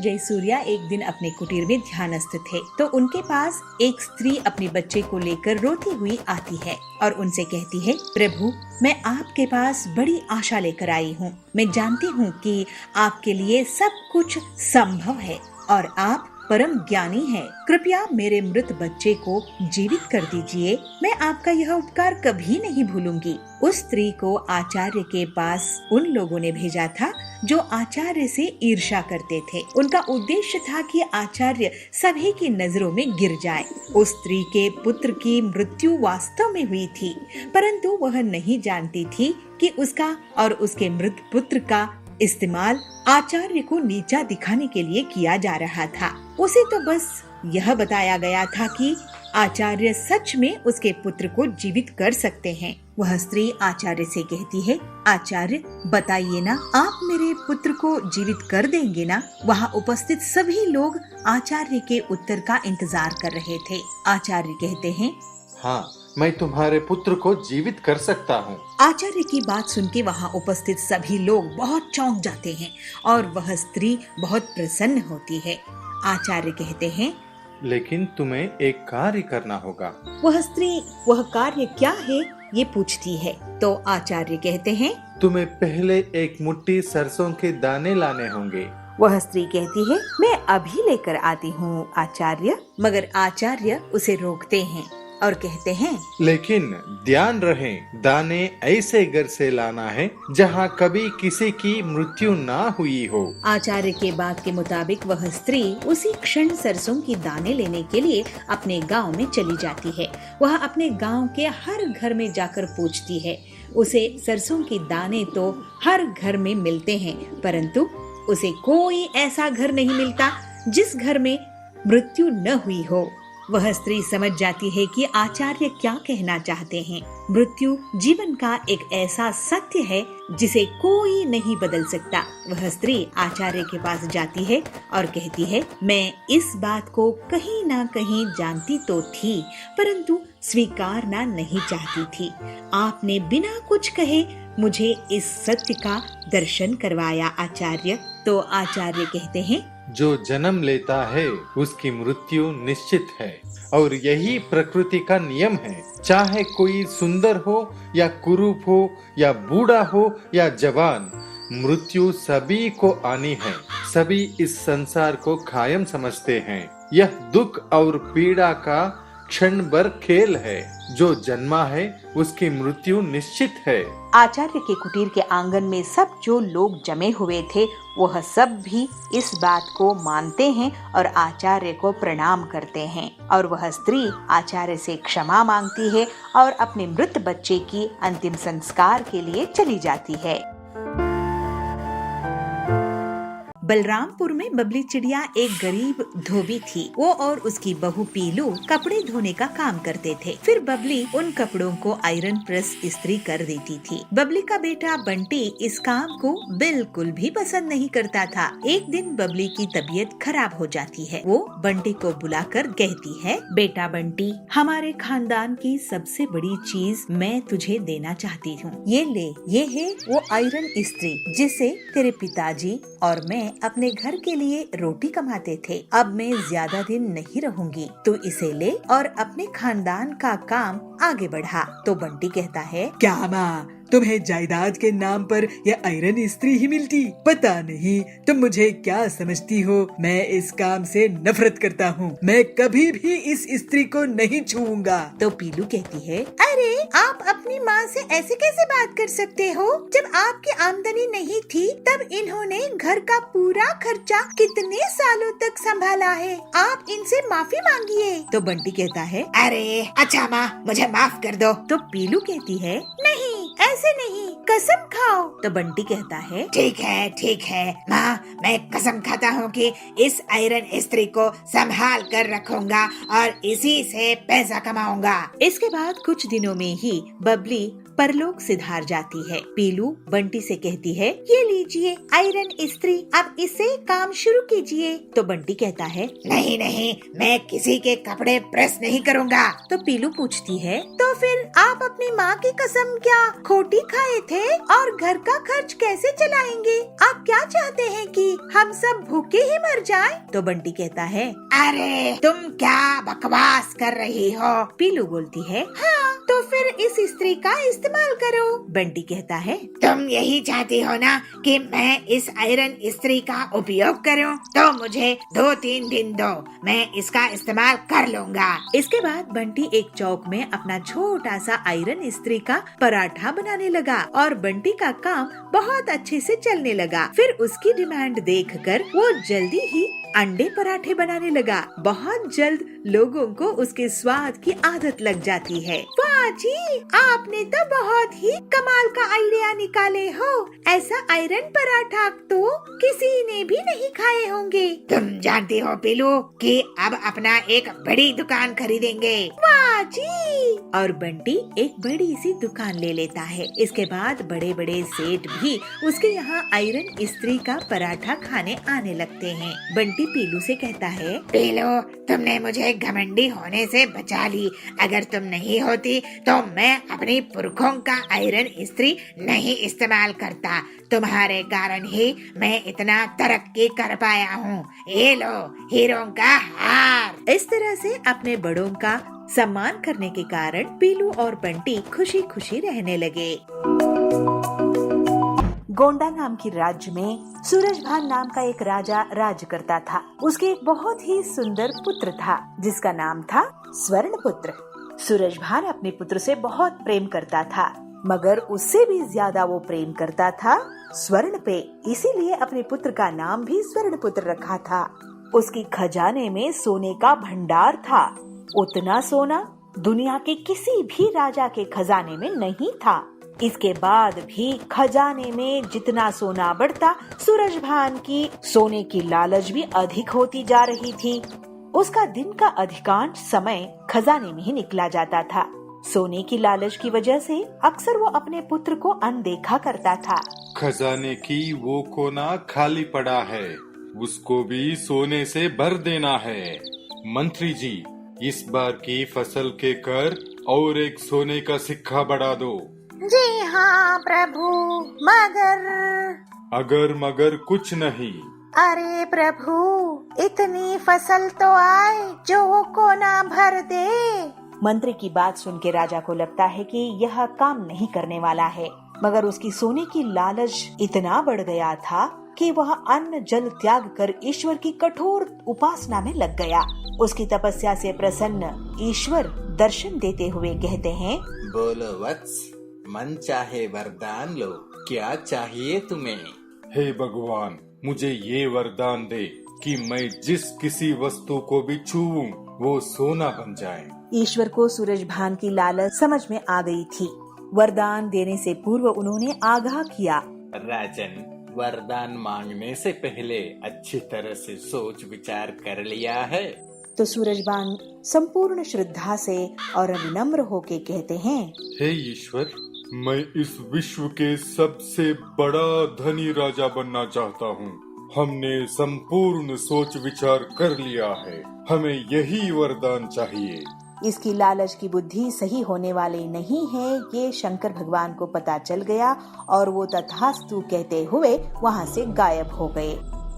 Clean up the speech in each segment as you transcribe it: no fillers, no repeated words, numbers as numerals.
जयसूर्या एक दिन अपने कुटीर में ध्यानस्थ थे तो उनके पास एक स्त्री अपने बच्चे को लेकर रोती हुई आती है और उनसे कहती है, प्रभु मैं आपके पास बड़ी आशा लेकर आई हूँ। मैं जानती हूँ कि आपके लिए सब कुछ संभव है और आप परम ज्ञानी है। कृपया मेरे मृत बच्चे को जीवित कर दीजिए। मैं आपका यह उपकार कभी नहीं भूलूंगी। उस स्त्री को आचार्य के पास उन लोगों ने भेजा था जो आचार्य से ईर्ष्या करते थे। उनका उद्देश्य था कि आचार्य सभी की नजरों में गिर जाए। उस स्त्री के पुत्र की मृत्यु वास्तव में हुई थी, परंतु वह नहीं जानती थी कि उसका और उसके मृत पुत्र का इस्तेमाल आचार्य को नीचा दिखाने के लिए किया जा रहा था। उसे तो बस यह बताया गया था कि आचार्य सच में उसके पुत्र को जीवित कर सकते हैं। वह स्त्री आचार्य से कहती है, आचार्य बताइए ना, आप मेरे पुत्र को जीवित कर देंगे ना? वहाँ उपस्थित सभी लोग आचार्य के उत्तर का इंतजार कर रहे थे। आचार्य कहते हैं, हाँ, मैं तुम्हारे पुत्र को जीवित कर सकता हूँ। आचार्य की बात सुन के वहाँ उपस्थित सभी लोग बहुत चौंक जाते हैं और वह स्त्री बहुत प्रसन्न होती है। आचार्य कहते हैं, लेकिन तुम्हें एक कार्य करना होगा। वह स्त्री वह कार्य क्या है ये पूछती है तो आचार्य कहते हैं, तुम्हें पहले एक मुट्ठी सरसों के दाने लाने होंगे। वह स्त्री कहती है, मैं अभी लेकर आती हूँ आचार्य। मगर आचार्य उसे रोकते हैं और कहते हैं, लेकिन ध्यान रहे, दाने ऐसे घर से लाना है जहाँ कभी किसी की मृत्यु ना हुई हो। आचार्य के बात के मुताबिक वह स्त्री उसी क्षण सरसों की दाने लेने के लिए अपने गांव में चली जाती है। वह अपने गांव के हर घर में जाकर पूछती है। उसे सरसों के दाने तो हर घर में मिलते हैं, परंतु उसे कोई ऐसा घर नहीं मिलता जिस घर में मृत्यु न हुई हो। वह स्त्री समझ जाती है कि आचार्य क्या कहना चाहते हैं। मृत्यु जीवन का एक ऐसा सत्य है जिसे कोई नहीं बदल सकता। वह स्त्री आचार्य के पास जाती है और कहती है, मैं इस बात को कहीं ना कहीं जानती तो थी, परंतु स्वीकारना नहीं चाहती थी। आपने बिना कुछ कहे मुझे इस सत्य का दर्शन करवाया आचार्य। तो आचार्य कहते हैं, जो जन्म लेता है उसकी मृत्यु निश्चित है और यही प्रकृति का नियम है। चाहे कोई सुंदर हो या कुरूप हो या बूढ़ा हो या जवान, मृत्यु सभी को आनी है। सभी इस संसार को कायम समझते हैं। यह दुख और पीड़ा का क्षण भर खेल है। जो जन्मा है उसकी मृत्यु निश्चित है। आचार्य के कुटीर के आंगन में सब जो लोग जमे हुए थे वह सब भी इस बात को मानते हैं और आचार्य को प्रणाम करते हैं। और वह स्त्री आचार्य से क्षमा मांगती है और अपने मृत बच्चे की अंतिम संस्कार के लिए चली जाती है। बलरामपुर में बबली चिड़िया एक गरीब धोबी थी। वो और उसकी बहू पीलू कपड़े धोने का काम करते थे। फिर बबली उन कपड़ों को आयरन प्रेस इस्त्री कर देती थी। बबली का बेटा बंटी इस काम को बिल्कुल भी पसंद नहीं करता था। एक दिन बबली की तबीयत खराब हो जाती है। वो बंटी को बुलाकर कहती है, बेटा बंटी, हमारे खानदान की सबसे बड़ी चीज मैं तुझे देना चाहती हूँ। ये ले, ये है वो आयरन इस्त्री जिसे तेरे पिताजी और मैं अपने घर के लिए रोटी कमाते थे। अब मैं ज्यादा दिन नहीं रहूंगी, तो इसे ले और अपने खानदान का काम आगे बढ़ा। तो बंटी कहता है, क्या माँ, तुम्हें जायदाद के नाम पर यह आयरन इस्त्री ही मिलती? पता नहीं तुम मुझे क्या समझती हो। मैं इस काम से नफरत करता हूँ। मैं कभी भी इस इस्त्री को नहीं छूऊंगा। तो पीलू कहती है, अरे आप अपनी माँ से ऐसे कैसे बात कर सकते हो? जब आपकी आमदनी नहीं थी तब इन्होंने घर का पूरा खर्चा कितने सालों तक संभाला है। आप इनसे माफी मांगिए। तो बंटी कहता है, अरे अच्छा माँ, मुझे माफ कर दो। तो पीलू कहती है, नहीं ऐसे नहीं, कसम खाओ। तो बंटी कहता है, ठीक है माँ, मैं कसम खाता हूँ कि इस आयरन इस्त्री को संभाल कर रखूंगा और इसी से पैसा कमाऊंगा। इसके बाद कुछ दिनों में ही बबली परलोक सिधार जाती है। पीलू बंटी से कहती है, ये लीजिए आयरन इस्त्री, अब इससे काम शुरू कीजिए। तो बंटी कहता है, नहीं नहीं, मैं किसी के कपड़े प्रेस नहीं करूँगा। तो पीलू पूछती है, तो फिर आप अपनी माँ की कसम क्या खोटी खाए थे और घर का खर्च कैसे चलाएंगे? आप क्या चाहते हैं कि हम सब भूखे ही मर जाएं? तो बंटी कहता है, अरे तुम क्या बकवास कर रही हो? पीलू बोलती है, हाँ तो फिर इस स्त्री का इस्तेमाल करो। बंटी कहता है, तुम यही चाहती हो ना कि मैं इस आयरन इस्त्री का उपयोग करूं? तो मुझे 2-3 दिन दो, मैं इसका इस्तेमाल कर लूँगा। इसके बाद बंटी एक चौक में अपना छोटा सा आयरन इस्त्री का पराठा बनाने लगा और बंटी का काम बहुत अच्छे से चलने लगा। फिर उसकी डिमांड देखकर वो जल्दी ही अंडे पराठे बनाने लगा। बहुत जल्द लोगों को उसके स्वाद की आदत लग जाती है। वाह जी, आपने तो बहुत ही कमाल का आइडिया निकाले हो। ऐसा आयरन पराठा तो किसी ने भी नहीं खाए होंगे। तुम जानती हो पीलू कि अब अपना एक बड़ी दुकान खरीदेंगे। वाह जी। और बंटी एक बड़ी सी दुकान ले लेता है। इसके बाद बड़े बड़े सेठ भी उसके यहाँ आयरन इस्त्री का पराठा खाने आने लगते हैं। बंटी पीलू से कहता है, पीलू तुमने मुझे घमंडी होने से बचा ली। अगर तुम नहीं होती तो मैं अपनी पुरखों का आयरन इस्त्री नहीं इस्तेमाल करता। तुम्हारे कारण ही मैं इतना तरक्की कर पाया हूँ। ये लो हीरों का हार। इस तरह से अपने बड़ों का सम्मान करने के कारण पीलू और बंटी खुशी खुशी रहने लगे। गोंडा नाम की राज्य में सूरजभान नाम का एक राजा राज करता था। उसके एक बहुत ही सुंदर पुत्र था जिसका नाम था स्वर्णपुत्र। सूरजभान अपने पुत्र से बहुत प्रेम करता था, मगर उससे भी ज्यादा वो प्रेम करता था स्वर्ण पे। इसीलिए अपने पुत्र का नाम भी स्वर्णपुत्र रखा था। उसकी खजाने में सोने का भंडार था। उतना सोना दुनिया के किसी भी राजा के खजाने में नहीं था। इसके बाद भी खजाने में जितना सोना बढ़ता, सूरजभान की सोने की लालच भी अधिक होती जा रही थी। उसका दिन का अधिकांश समय खजाने में ही निकला जाता था। सोने की लालच की वजह से अक्सर वो अपने पुत्र को अनदेखा करता था। खजाने की वो कोना खाली पड़ा है, उसको भी सोने से भर देना है। मंत्री जी, इस बार की फसल के कर और एक सोने का सिक्का बढ़ा दो। जी हाँ प्रभु, अगर मगर कुछ नहीं। अरे प्रभु, इतनी फसल तो आए जो वो कोना भर दे। मंत्री की बात सुन के राजा को लगता है कि यह काम नहीं करने वाला है, मगर उसकी सोने की लालच इतना बढ़ गया था कि वह अन्न जल त्याग कर ईश्वर की कठोर उपासना में लग गया। उसकी तपस्या से प्रसन्न ईश्वर दर्शन देते हुए कहते हैं, बोलो वत्स, मन चाहे वरदान लो, क्या चाहिए तुम्हें? हे भगवान, मुझे ये वरदान दे कि मैं जिस किसी वस्तु को भी छूऊं वो सोना बन जाए। ईश्वर को सूरजभान की लालच समझ में आ गई थी। वरदान देने से पूर्व उन्होंने आगाह किया, राजन, वरदान मांगने से पहले अच्छी तरह से सोच विचार कर लिया है? तो सूरजभान संपूर्ण श्रद्धा से और विनम्र होके कहते हैं, हे ईश्वर, मैं इस विश्व के सबसे बड़ा धनी राजा बनना चाहता हूँ। हमने संपूर्ण सोच विचार कर लिया है, हमें यही वरदान चाहिए। इसकी लालच की बुद्धि सही होने वाली नहीं है, ये शंकर भगवान को पता चल गया और वो तथास्तु कहते हुए वहाँ से गायब हो गए।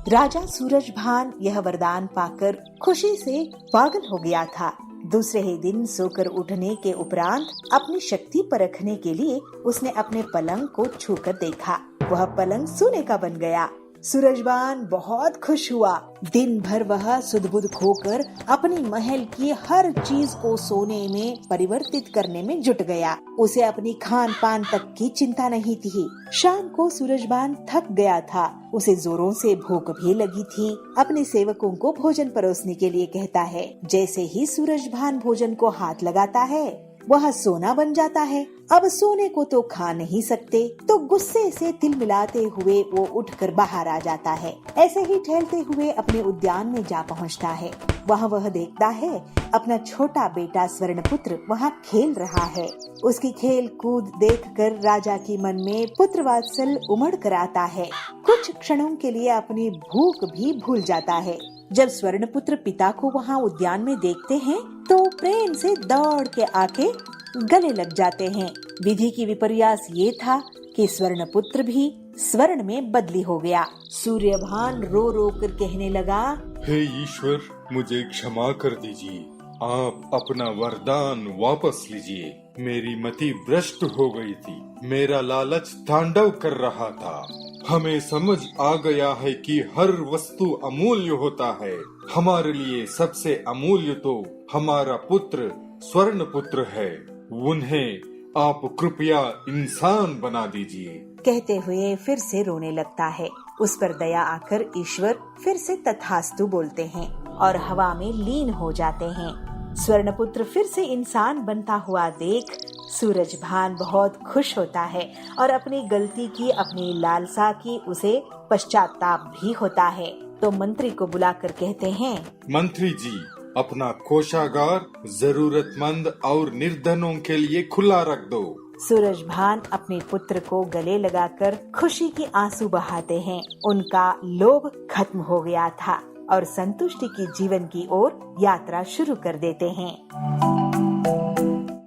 राजा सूरजभान यह वरदान पाकर खुशी से पागल हो गया था। दूसरे ही दिन सोकर उठने के उपरांत अपनी शक्ति परखने के लिए उसने अपने पलंग को छूकर देखा। वह पलंग सोने का बन गया। सूरजभान बहुत खुश हुआ। दिन भर वह सुध-बुध खोकर अपनी महल की हर चीज को सोने में परिवर्तित करने में जुट गया। उसे अपनी खान पान तक की चिंता नहीं थी। शाम को सूरजभान थक गया था, उसे जोरों से भूख भी लगी थी। अपने सेवकों को भोजन परोसने के लिए कहता है। जैसे ही सूरजभान भोजन को हाथ लगाता है, वह सोना बन जाता है। अब सोने को तो खा नहीं सकते, तो गुस्से से तिल मिलाते हुए वो उठकर बाहर आ जाता है। ऐसे ही टहलते हुए अपने उद्यान में जा पहुंचता है। वहाँ वह देखता है अपना छोटा बेटा स्वर्णपुत्र वहाँ खेल रहा है। उसकी खेल कूद देखकर राजा की मन में पुत्र वात्सल उमड़ कर आता है। कुछ क्षणों के लिए अपनी भूख भी भूल जाता है। जब स्वर्णपुत्र पिता को वहाँ उद्यान में देखते हैं तो प्रेम से दौड़ के आके गले लग जाते हैं। विधि की विपर्यास ये था कि स्वर्णपुत्र भी स्वर्ण में बदली हो गया। सूर्यभान रो रो कर कहने लगा, हे ईश्वर, मुझे क्षमा कर दीजिए। आप अपना वरदान वापस लीजिए। मेरी मति भ्रष्ट हो गई थी। मेरा लालच तांडव कर रहा था। हमें समझ आ गया है कि हर वस्तु अमूल्य होता है। हमारे लिए सबसे अमूल्य तो हमारा पुत्र स्वर्ण पुत्र है। उन्हें आप कृपया इंसान बना दीजिए। कहते हुए फिर से रोने लगता है। उस पर दया आकर ईश्वर फिर से तथास्तु बोलते हैं और हवा में लीन हो जाते हैं। स्वर्णपुत्र फिर से इंसान बनता हुआ देख सूरजभान बहुत खुश होता है और अपनी गलती की, अपनी लालसा की उसे पश्चाताप भी होता है। तो मंत्री को बुलाकर कहते हैं, मंत्री जी, अपना कोषागार जरूरतमंद और निर्धनों के लिए खुला रख दो। सूरजभान अपने पुत्र को गले लगाकर खुशी के आंसू बहाते हैं। उनका लोभ खत्म हो गया था और संतुष्टि की जीवन की ओर यात्रा शुरू कर देते हैं।